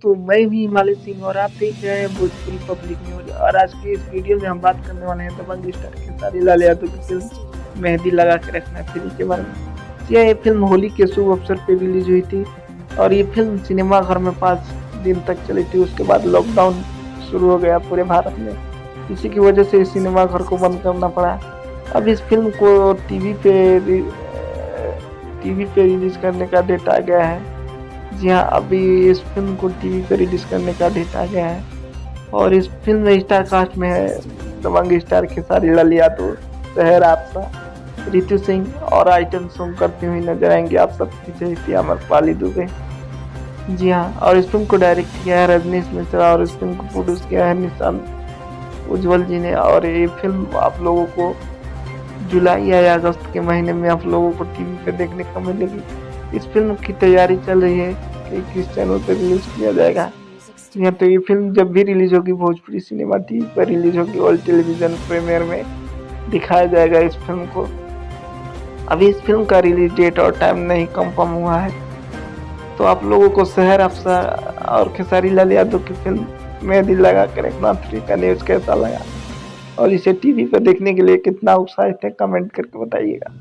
दोस्तों, मैं भी हिमालय सिंह और आप देख रहे हैं भोजपुरी पब्लिक न्यूज। और आज की इस वीडियो में हम बात करने वाले हैं दबंग स्टार खेसारी लाल यादव की फिल्म मेहंदी लगा के रखना फिल्म के बारे में। ये फिल्म होली के शुभ अवसर पर रिलीज हुई थी और ये फिल्म सिनेमा घर में 5 दिन तक चली थी। उसके बाद लॉकडाउन शुरू हो गया पूरे भारत में, इसी की वजह से इस सिनेमा घर को बंद करना पड़ा। अब इस फिल्म को टीवी पे रिलीज करने का डेट आ गया है। जी हाँ, अभी इस फिल्म को टीवी पे रिलीज करने का डेट आ गया है और इस फिल्म में स्टार कास्ट में है दबंग स्टार खेसारी लाल यादव, शहर आपसा, रितु सिंह और आइटम सॉन्ग करती हुई नजर आएंगे आप सब पीछे अमरपाली दुबे। जी हाँ, और इस फिल्म को डायरेक्ट किया है रजनीश मिश्रा और इस फिल्म को प्रोड्यूस किया है निशांत उज्जवल जी ने। और ये फिल्म आप लोगों को जुलाई या अगस्त के महीने में आप लोगों को टीवी पे देखने को मिलेगी। इस फिल्म की तैयारी चल रही है कि किस चैनल पर रिलीज किया जाएगा। यहाँ तो ये फिल्म जब भी रिलीज होगी भोजपुरी सिनेमा टीवी पर रिलीज होगी और टेलीविजन प्रीमियर में दिखाया जाएगा इस फिल्म को। अभी इस फिल्म का रिलीज डेट और टाइम नहीं कंफर्म हुआ है। तो आप लोगों को शहर अफसर और खेसारी लाल यादव की फिल्म मेहंदी लगा के रखना 3 का न्यूज कैसा लगा और इसे टीवी पर देखने के लिए कितना उत्साहित है कमेंट करके बताइएगा।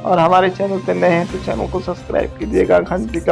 और हमारे चैनल पर नए हैं तो चैनल को सब्सक्राइब कीजिएगा, घंटी का